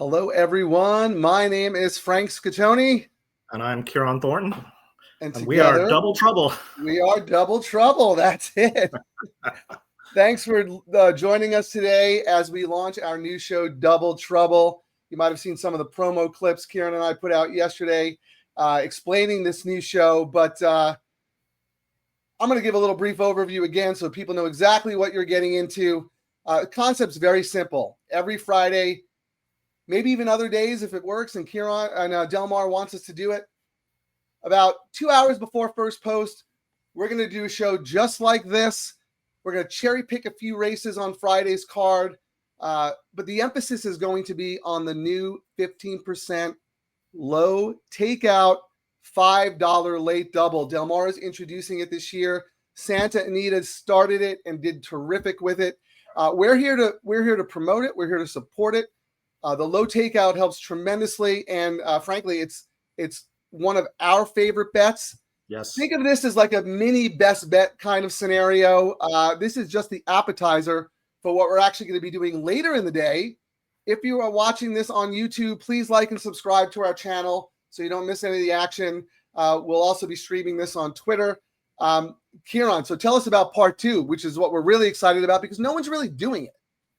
Hello, everyone. My name is Frank Scatoni. And I'm Ciaran Thornton. And together, we are double trouble. We are double trouble. That's it. Thanks for joining us today as we launch our new show, Double Trouble. You might have seen some of the promo clips Ciaran and I put out yesterday explaining this new show, but I'm going to give a little brief overview again so people know exactly what you're getting into. The concept's very simple. Every Friday, maybe even other days if it works, and Ciaran and Delmar wants us to do it, about 2 hours before first post, we're going to do a show just like this. We're going to cherry pick a few races on Friday's card, but the emphasis is going to be on the new 15% low takeout $5 late double. Delmar is introducing it this year. Santa Anita started it and did terrific with it. We're here to promote it. We're here to support it. The low takeout helps tremendously, and frankly, it's one of our favorite bets. Yes. Think of this as like a mini best bet kind of scenario. This is just the appetizer for what we're actually going to be doing later in the day. If you are watching this on YouTube, please like and subscribe to our channel so you don't miss any of the action. We'll also be streaming this on Twitter. Ciaran, so tell us about part 2, which is what we're really excited about because no one's really doing it.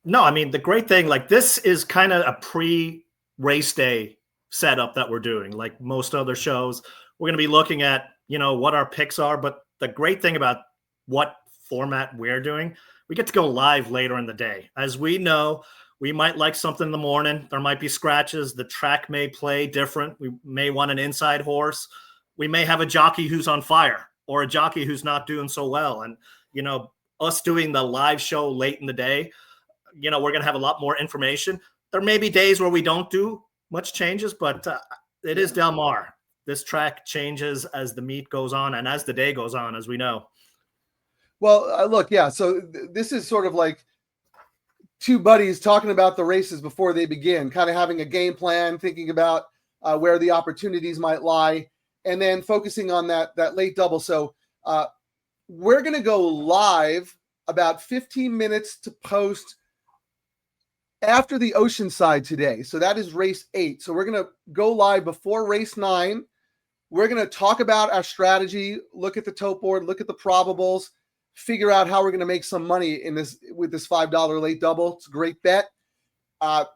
No, I mean, the great thing, like this is kind of a pre-race day setup that we're doing. Like most other shows, we're going to be looking at, what our picks are. But the great thing about what format we're doing, we get to go live later in the day. As we know, we might like something in the morning. There might be scratches. The track may play different. We may want an inside horse. We may have a jockey who's on fire or a jockey who's not doing so well. And, us doing the live show late in the day, we're going to have a lot more information. There may be days where we don't do much changes, but it is Del Mar. This track changes as the meet goes on and as the day goes on, as we know. Well, look, yeah. So this is sort of like two buddies talking about the races before they begin, kind of having a game plan, thinking about where the opportunities might lie, and then focusing on that late double. So we're going to go live about 15 minutes to post after the Oceanside today. So that is race 8. So we're going to go live before race 9. We're going to talk about our strategy, look at the tote board, look at the probables, figure out how we're going to make some money with this $5 late double. It's a great bet. I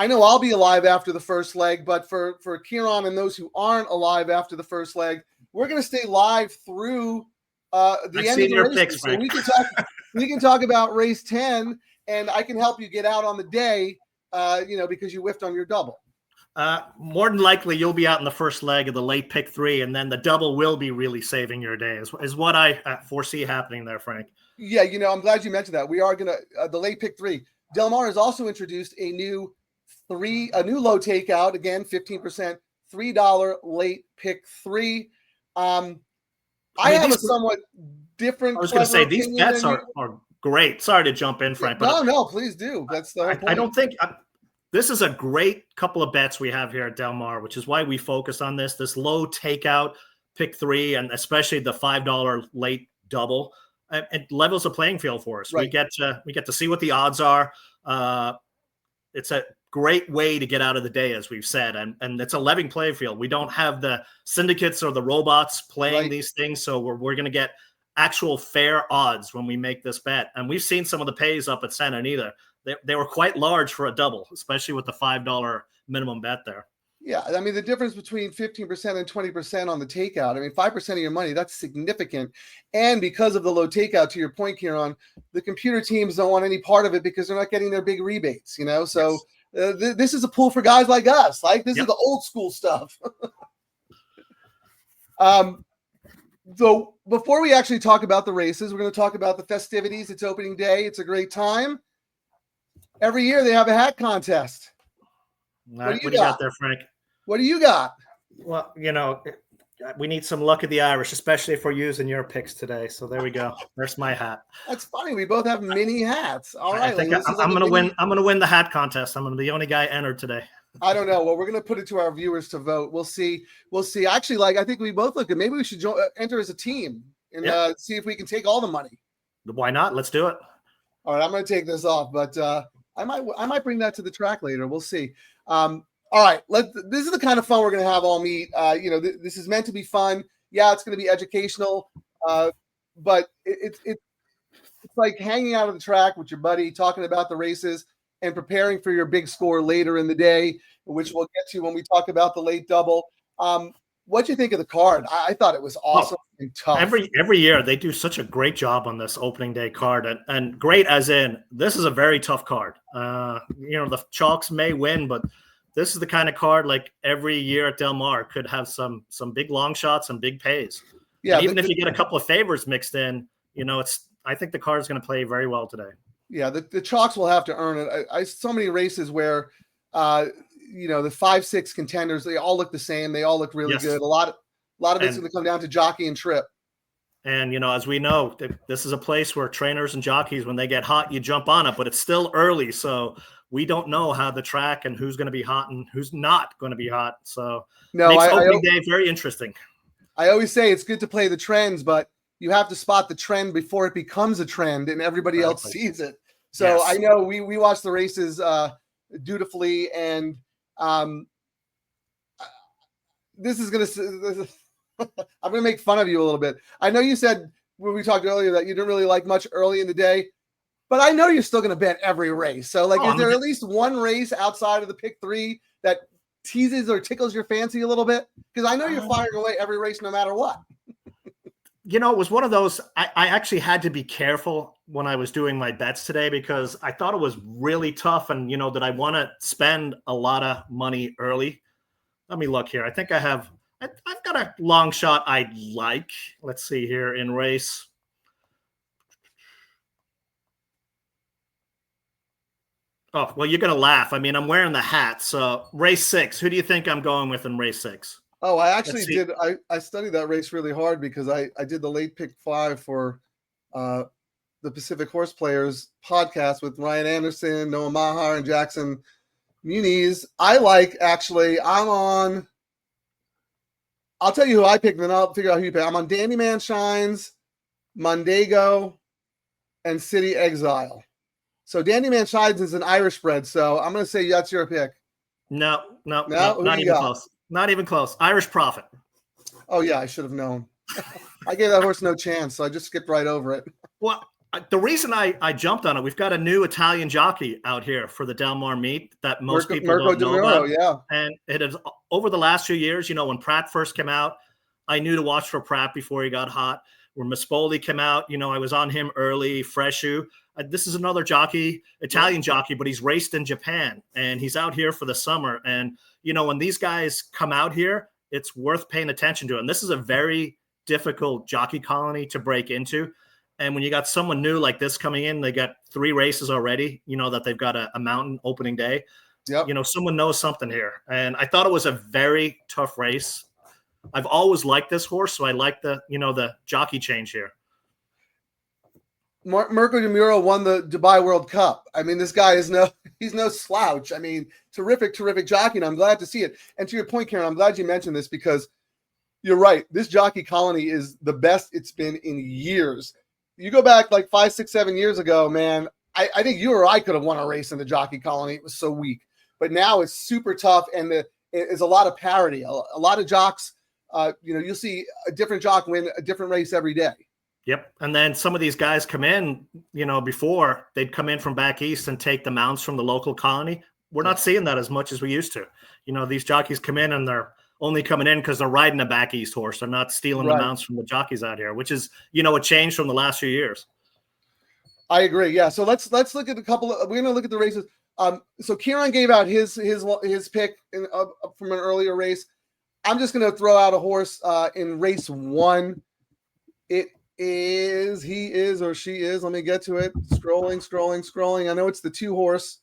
know I'll be alive after the first leg, but for Ciaran and those who aren't alive after the first leg, we're going to stay live through the end of the race. So we can talk about race 10. And I can help you get out on the day, because you whiffed on your double. More than likely, you'll be out in the first leg of the late pick 3, and then the double will be really saving your day, is what I foresee happening there, Frank. Yeah, I'm glad you mentioned that. We are going to the late pick 3. Del Mar has also introduced a new low takeout, again, 15%, $3 late pick 3. I have a somewhat different. I was going to say these bets are great. Sorry to jump in, Frank. But no, please do. That's the whole point. I don't think this is a great couple of bets we have here at Del Mar, which is why we focus on this low takeout pick 3, and especially the $5 late double. It levels the playing field for us. Right. We get to see what the odds are. It's a great way to get out of the day, as we've said, and it's a level playing field. We don't have the syndicates or the robots playing these things, so we're going to get actual fair odds when we make this bet. And we've seen some of the pays up at Santa Anita. They were quite large for a double, especially with the $5 minimum bet there. Yeah, I mean, the difference between 15% and 20% on the takeout, 5% of your money, that's significant. And because of the low takeout, to your point, Ciaran, the computer teams don't want any part of it because they're not getting their big rebates, So this is a pool for guys like us. This is the old school stuff. So before we actually talk about the races, we're going to talk about the festivities. It's opening day. It's a great time. Every year they have a hat contest. What do you got there, Frank? What do you got? Well, we need some luck of the Irish, especially if we're using your picks today. So there we go. There's my hat. That's funny. We both have mini hats. All right. I think I'm going to win. I'm going to win the hat contest. I'm the only guy entered today. I don't know. Well, we're going to put it to our viewers to vote. We'll see. Actually, I think we both look good. Maybe we should enter as a team and see if we can take all the money. Why not? Let's do it. All right. I'm going to take this off, but I might bring that to the track later. We'll see. All right, this is the kind of fun we're going to have all meet. This is meant to be fun. Yeah, it's going to be educational, but it's like hanging out on the track with your buddy, talking about the races and preparing for your big score later in the day, which we'll get to when we talk about the late double. What do you think of the card? I thought it was awesome and tough. Every year they do such a great job on this opening day card, and great as in this is a very tough card. The chalks may win, but this is the kind of card like every year at Del Mar could have some big long shots and big pays. Yeah, and even if you get a couple of favors mixed in, I think the card is going to play very well today. Yeah, the chalks will have to earn it. I so many races where the 5-6 contenders, they all look the same. They all look really good. A lot of it's going to come down to jockey and trip. And, as we know, this is a place where trainers and jockeys, when they get hot, you jump on it, but it's still early. So we don't know how the track and who's going to be hot and who's not going to be hot. So makes opening day very interesting. I always say it's good to play the trends, but you have to spot the trend before it becomes a trend and everybody else sees it. So yes. I know we watch the races dutifully, and this is going to I'm going to make fun of you a little bit. I know you said when we talked earlier that you didn't really like much early in the day, but I know you're still going to bet every race. So is there at least one race outside of the pick 3 that teases or tickles your fancy a little bit? Because I know you're firing away every race no matter what. It was one of those, I actually had to be careful when I was doing my bets today because I thought it was really tough and, that I want to spend a lot of money early. Let me look here. I think I've got a long shot I like. Let's see here in race. Oh, well, you're going to laugh. I mean, I'm wearing the hat. So race 6, who do you think I'm going with in race 6? Oh, I actually did. I studied that race really hard because I did the late pick 5 for the Pacific Horse Players podcast with Ryan Anderson, Noah Mahar, and Jackson Muniz. I'll tell you who I picked, and then I'll figure out who you pick. I'm on Dandy Man Shines, Mondego, and City Exile. So Dandy Man Shines is an Irish bred, so I'm going to say that's your pick. No, not even close. Not even close. Irish Prophet. Oh, yeah, I should have known. I gave that horse no chance, so I just skipped right over it. Well, the reason I jumped on it, we've got a new Italian jockey out here for the Del Mar meet that most people don't know about. Yeah. And it is over the last few years, when Pratt first came out, I knew to watch for Pratt before he got hot. When Mispoli came out, I was on him early, Freshu. This is another jockey, Italian jockey, but he's raced in Japan and he's out here for the summer. And, when these guys come out here, it's worth paying attention to. And this is a very difficult jockey colony to break into. And when you got someone new like this coming in, they got 3 races already, that they've got a mountain opening day. Yep. Someone knows something here. And I thought it was a very tough race. I've always liked this horse, so I like the jockey change here. Mirko De Muro won the Dubai World Cup. I mean, this guy he's no slouch. I mean, terrific jockey, and I'm glad to see it. And to your point, Ciaran, I'm glad you mentioned this because you're right. This jockey colony is the best it's been in years. You go back like 5, 6, 7 years ago, man, I think you or I could have won a race in the jockey colony. It was so weak. But now it's super tough, and it's a lot of parity. A lot of jocks, you'll see a different jock win a different race every day. Yep. And then some of these guys come in, before they'd come in from back east and take the mounts from the local colony. We're not seeing that as much as we used to. These jockeys come in and they're only coming in because they're riding a back east horse. They're not stealing the mounts from the jockeys out here, which is, a change from the last few years. I agree. Yeah. So let's look at we're going to look at the races. So Ciaran gave out his pick from an earlier race. I'm just going to throw out a horse in race 1. He is or she is. Let me get to it. Scrolling. I know it's the 2 horse.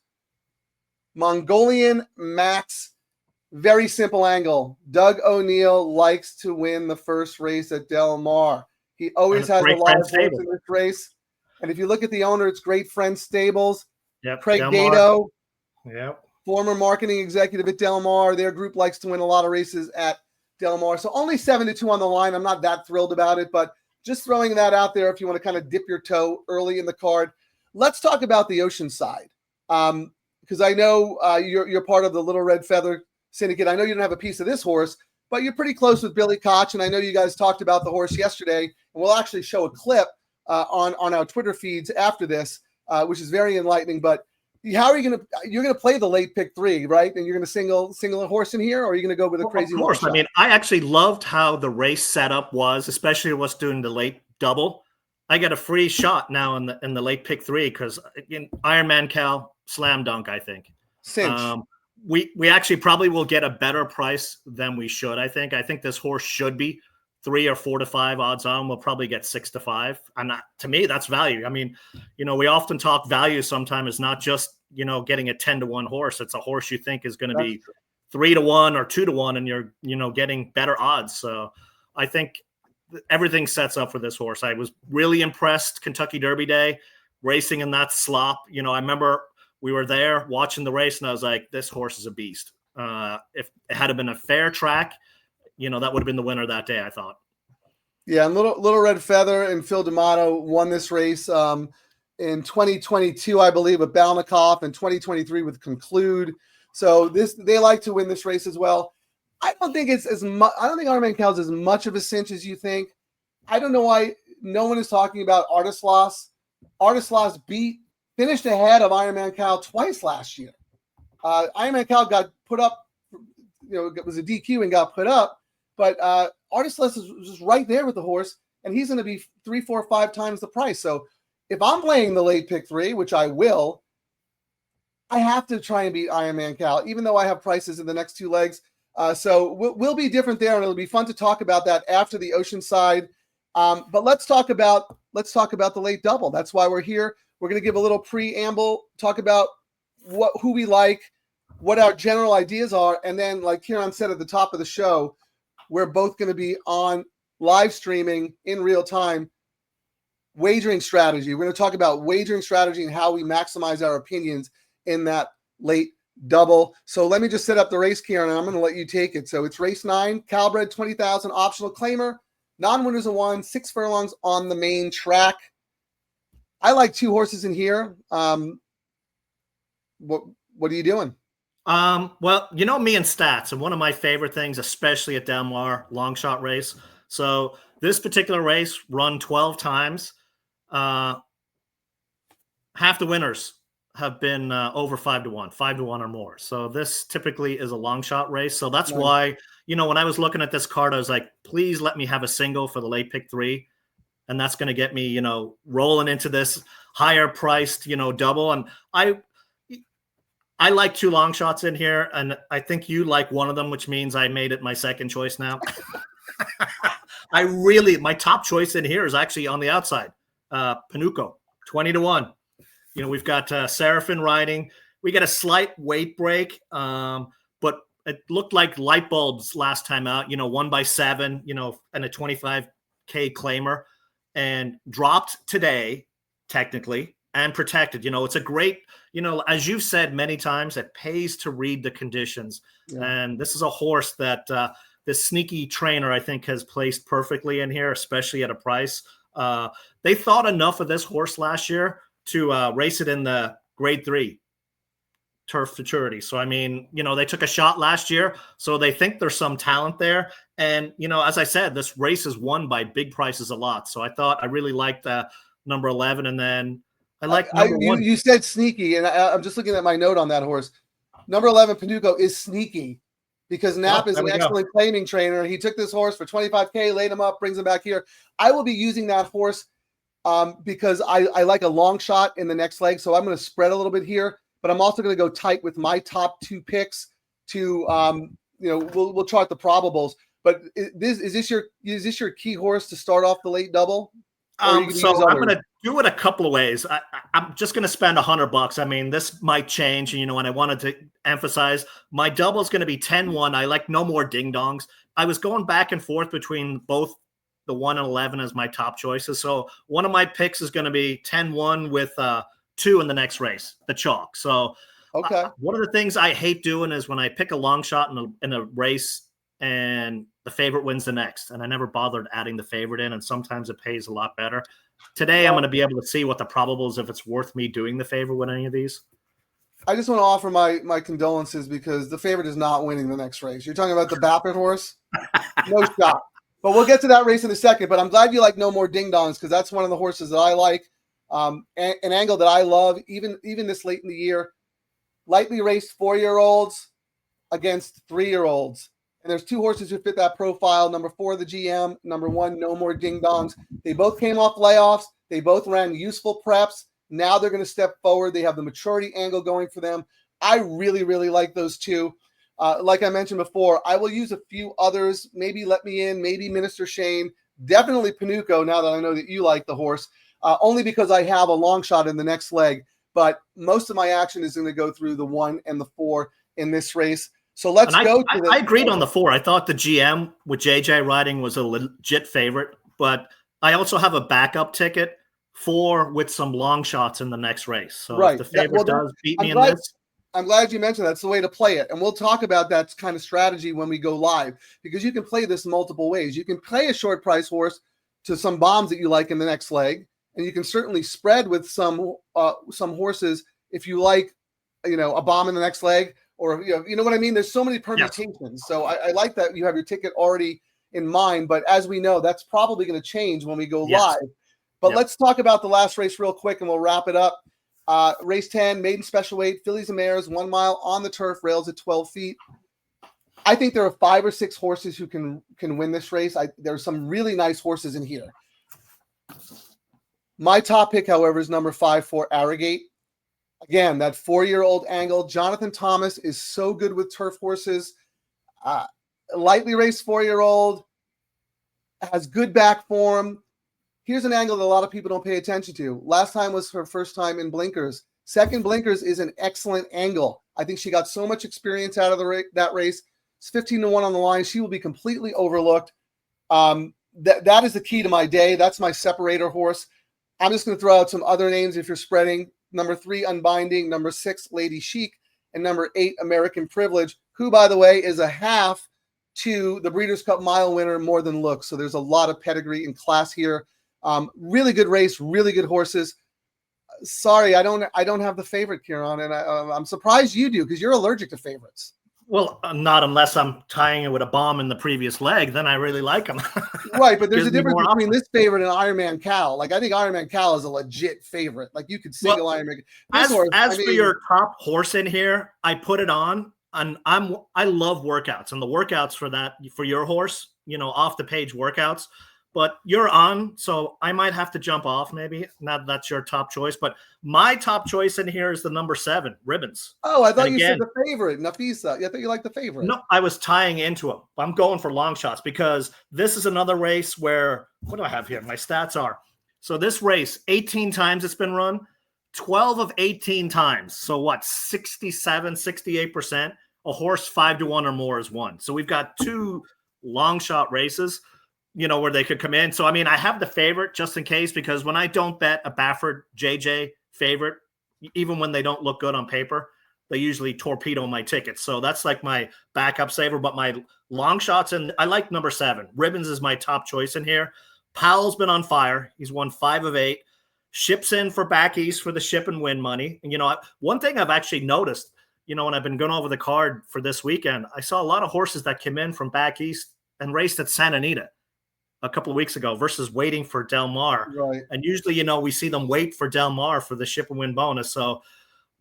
Mongolian Max. Very simple angle. Doug O'Neill likes to win the first race at Del Mar. He always has a lot of points in this race. And if you look at the owner, it's Great Friends Stables. Yep. Craig Dato. Yep. Former marketing executive at Del Mar. Their group likes to win a lot of races at Del Mar. So only 7-2 on the line. I'm not that thrilled about it, but just throwing that out there if you want to kind of dip your toe early in the card. Let's talk about the Oceanside. because I know you're part of the Little Red Feather Syndicate. I know you don't have a piece of this horse, but you're pretty close with Billy Koch, and I know you guys talked about the horse yesterday, and we'll actually show a clip on our Twitter feeds after this, which is very enlightening. But how are you going to? You're going to play the late pick 3, right? And you're going to single a horse in here, or are you going to go with a crazy? Of course. I mean, I actually loved how the race setup was, especially what's doing the late double. I get a free shot now in the late pick 3 because Ironman Cal slam dunk. I think cinch. We actually probably will get a better price than we should. I think this horse should be 3 or 4 to 5 odds on. We'll probably get 6 to 5. To me, that's value. I mean, we often talk value sometimes is not just, getting a 10 to 1 horse. It's a horse you think is going to be 3 to 1 or 2 to 1, and you're, getting better odds. So I think everything sets up for this horse. I was really impressed Kentucky Derby Day racing in that slop. I remember we were there watching the race and I was like, this horse is a beast. If it had been a fair track, that would have been the winner that day, I thought. Yeah, and Little Red Feather and Phil D'Amato won this race in 2022, I believe, with Balnikoff, and 2023 with Conclude. So they like to win this race as well. I don't think it's as much. I don't think Ironman Cal's as much of a cinch as you think. I don't know why no one is talking about Artislas. Artislas finished ahead of Ironman Cal twice last year. Ironman Cal got put up, it was a DQ and got put up, but Artislas is just right there with the horse, and he's going to be 3, 4, 5 times the price. So if I'm playing the late pick 3, which I will, I have to try and beat Ironman Cal, even though I have prices in the next 2 legs. So we'll be different there, and it'll be fun to talk about that after the Oceanside. But let's talk about the late double. That's why we're here. We're going to give a little preamble, talk about who we like, what our general ideas are, and then, like Ciaran said at the top of the show, we're both going to be on live streaming in real time wagering strategy. We're going to talk about wagering strategy and how we maximize our opinions in that late double. So let me just set up the race, Ciaran, and I'm going to let you take it. So it's race 9, Calbred 20,000 optional claimer, non-winners of 1, 6 furlongs on the main track. I like 2 horses in here. What are you doing? Well, me and stats, and one of my favorite things, especially at Del Mar long shot race. So this particular race run 12 times. Half the winners have been over 5 to 1, 5 to 1 or more. So this typically is a long shot race. So that's why, when I was looking at this card, I was like, please let me have a single for the late pick 3. And that's going to get me, rolling into this higher priced, double. And I like 2 long shots in here, and I think you like one of them, which means I made it my second choice now. My top choice in here is actually on the outside. Panuco, 20 to 1. We've got Seraphin riding. We get a slight weight break, but it looked like light bulbs last time out, 1 by 7, and a 25K claimer, and dropped today, technically, and protected. It's a great, as you've said many times, it pays to read the conditions. Yeah. And this is a horse that this sneaky trainer, I think, has placed perfectly in here, especially at a price. They thought enough of this horse last year to race it in the grade 3 turf futurity. So, I mean, they took a shot last year, so they think there's some talent there. And, as I said, this race is won by big prices a lot. So I thought I really liked number 11. And then I like number 1. You said sneaky, and I'm just looking at my note on that horse. Number 11, Panuco, is sneaky because Knapp is an excellent claiming trainer. He took this horse for 25K, laid him up, brings him back here. I will be using that horse because I like a long shot in the next leg. So I'm going to spread a little bit here, but I'm also going to go tight with my top 2 picks to, we'll chart the probables. But is this your key horse to start off the late double? So I'm going to do it a couple of ways. I'm just going to spend $100. I mean, this might change, and I wanted to emphasize my double is going to be 10-1. I like no more ding dongs. I was going back and forth between both the 1 and 11 as my top choices. So one of my picks is going to be 10-1 with 2 in the next race, the chalk. So okay. One of the things I hate doing is when I pick a long shot in a race and the favorite wins the next. And I never bothered adding the favorite in, and sometimes it pays a lot better. Today, I'm going to be able to see what the probables, if it's worth me doing the favorite with any of these. I just want to offer my condolences because the favorite is not winning the next race. You're talking about the Baffert horse? No shot. But we'll get to that race in a second. But I'm glad you like No More Ding Dongs because that's one of the horses that I like. An angle that I love, even this late in the year. Lightly raced 4-year-olds against 3-year-olds. And there's 2 horses who fit that profile. Number 4, the GM. Number 1, No More Ding Dongs. They both came off layoffs. They both ran useful preps. Now they're going to step forward. They have the maturity angle going for them. I really, really like those 2. Like I mentioned before, I will use a few others. Maybe Let Me In, maybe Minister Shane, definitely Panuco, now that I know that you like the horse, only because I have a long shot in the next leg. But most of my action is going to go through the 1 and the 4 in this race. So let's go to I agreed on the 4. I thought the GM with JJ riding was a legit favorite, but I also have a backup ticket 4 with some long shots in the next race. So if the favorite does beat me in this. I'm glad you mentioned that's the way to play it. And we'll talk about that kind of strategy when we go live, because you can play this multiple ways. You can play a short price horse to some bombs that you like in the next leg. And you can certainly spread with some horses if you like, a bomb in the next leg, or you know what I mean? There's so many permutations. Yes. So I like that you have your ticket already in mind. But as we know, that's probably going to change when we go live. But let's talk about the last race real quick and we'll wrap it up. Race 10, maiden special weight, fillies and mares, 1 mile on the turf, rails at 12 feet. I think there are 5 or 6 horses who can win this race. There's some really nice horses in here. My top pick, however, is number 5 for Arrogate. Again, that 4-year-old angle. Jonathan Thomas is so good with turf horses. Lightly raced 4-year-old, has good back form. Here's an angle that a lot of people don't pay attention to. Last time was her first time in blinkers. Second blinkers is an excellent angle. I think she got so much experience out of that race. It's 15-1 on the line. She will be completely overlooked. That is the key to my day. That's my separator horse. I'm just going to throw out some other names if you're spreading. Number 3, Unbinding. Number 6, Lady Chic. And number 8, American Privilege, who, by the way, is a half to the Breeders' Cup Mile winner, More Than Looks. So there's a lot of pedigree and class here. Really good race, really good horses. Sorry, I don't have the favorite, Ciaran, and I'm surprised you do because you're allergic to favorites. Well, not unless I'm tying it with a bomb in the previous leg. Then I really like them. Right, but there's a difference between this favorite and Ironman Cal. Like, I think Ironman Cal is a legit favorite. Like, you could single Ironman. As for your top horse in here, I put it on, and I love workouts, and the workouts for your horse, off the page workouts. But you're on, so I might have to jump off maybe. Not that's your top choice, but my top choice in here is the number 7, Ribbons. Oh, I thought you said the favorite, Nafisa. I thought you liked the favorite. No, I was tying into him. I'm going for long shots because this is another race where, what do I have here? My stats are. So this race, 18 times it's been run, 12 of 18 times. So what, 67, 68%? A horse 5-1 or more is won. So we've got 2 long shot races, where they could come in. So, I have the favorite just in case, because when I don't bet a Baffert JJ favorite, even when they don't look good on paper, they usually torpedo my tickets. So that's like my backup saver. But my long shots, and I like number 7. Ribbons is my top choice in here. Powell's been on fire. He's won 5 of 8. Ships in for back east for the ship and win money. And, one thing I've actually noticed, when I've been going over the card for this weekend, I saw a lot of horses that came in from back east and raced at Santa Anita a couple of weeks ago versus waiting for Del Mar. Right. And usually, we see them wait for Del Mar for the ship and win bonus. So,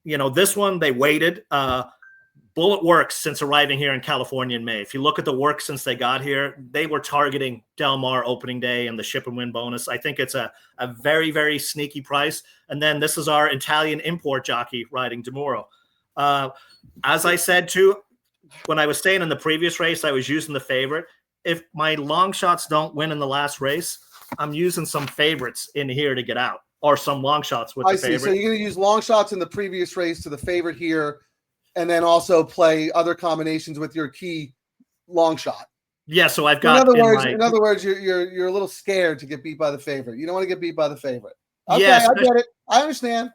this one, they waited. Bullet works since arriving here in California in May. If you look at the work since they got here, they were targeting Del Mar opening day and the ship and win bonus. I think it's a very, very sneaky price. And then this is our Italian import jockey riding Demuro. As I said, too, when I was staying in the previous race, I was using the favorite. If my long shots don't win in the last race, I'm using some favorites in here to get out, or some long shots with the favorite. So you're going to use long shots in the previous race to the favorite here, and then also play other combinations with your key long shot. Yeah, so I've got. In other words, you're a little scared to get beat by the favorite. You don't want to get beat by the favorite. Okay, yes, I get it. I understand.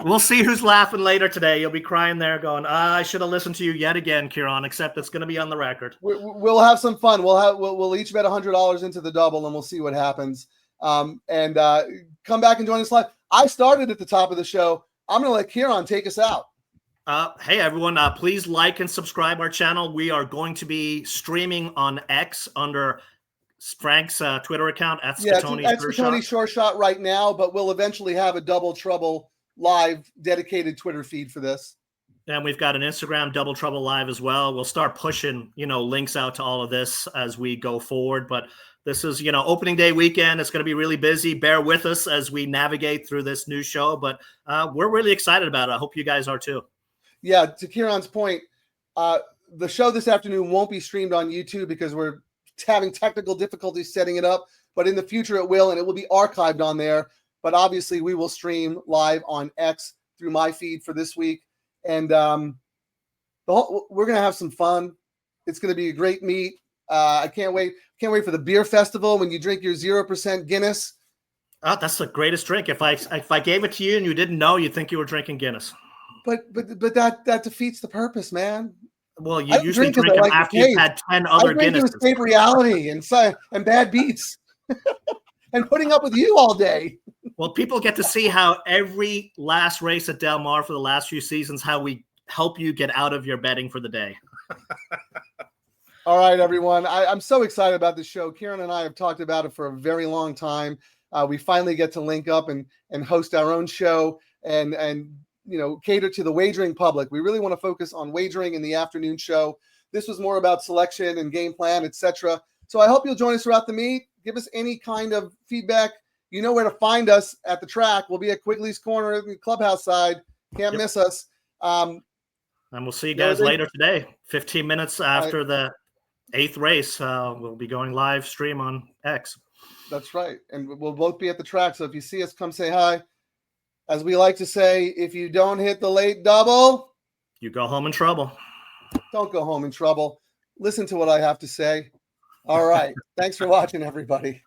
We'll see who's laughing later today. You'll be crying there going, I should have listened to you yet again, Ciaran, except it's going to be on the record. We'll have some fun. We'll each bet $100 into the double, and we'll see what happens. And come back and join us live. I started at the top of the show. I'm going to let Ciaran take us out. Hey, everyone, please like and subscribe our channel. We are going to be streaming on X under Frank's Twitter account at Scatoni Sure Shot right now, but we'll eventually have a Double Trouble live dedicated Twitter feed for this. And we've got an Instagram, Double Trouble Live, as well. We'll start pushing, links out to all of this as we go forward. But this is, opening day weekend. It's going to be really busy. Bear with us as we navigate through this new show. But we're really excited about it. I hope you guys are too. Yeah, to Ciaran's point, the show this afternoon won't be streamed on YouTube because we're having technical difficulties setting it up. But in the future, it will, and it will be archived on there. But obviously, we will stream live on X through my feed for this week. And we're going to have some fun. It's going to be a great meet. I can't wait. Can't wait for the beer festival when you drink your 0% Guinness. Oh, that's the greatest drink. If I gave it to you and you didn't know, you'd think you were drinking Guinness. But that defeats the purpose, man. Well, you usually drink them after you've had 10 other Guinnesses. To escape reality and bad beats and putting up with you all day. Well, people get to see how every last race at Del Mar for the last few seasons, how we help you get out of your betting for the day. All right, everyone. I'm so excited about this show. Ciaran and I have talked about it for a very long time. We finally get to link up and host our own show and cater to the wagering public. We really want to focus on wagering in the afternoon show. This was more about selection and game plan, etc. So I hope you'll join us throughout the meet. Give us any kind of feedback. You know where to find us at the track. We'll be at Quigley's Corner in the clubhouse side. Can't miss us. And we'll see you guys later today. 15 minutes after the 8th race, we'll be going live stream on X. That's right. And we'll both be at the track. So if you see us, come say hi. As we like to say, if you don't hit the late double, you go home in trouble. Don't go home in trouble. Listen to what I have to say. All right. Thanks for watching, everybody.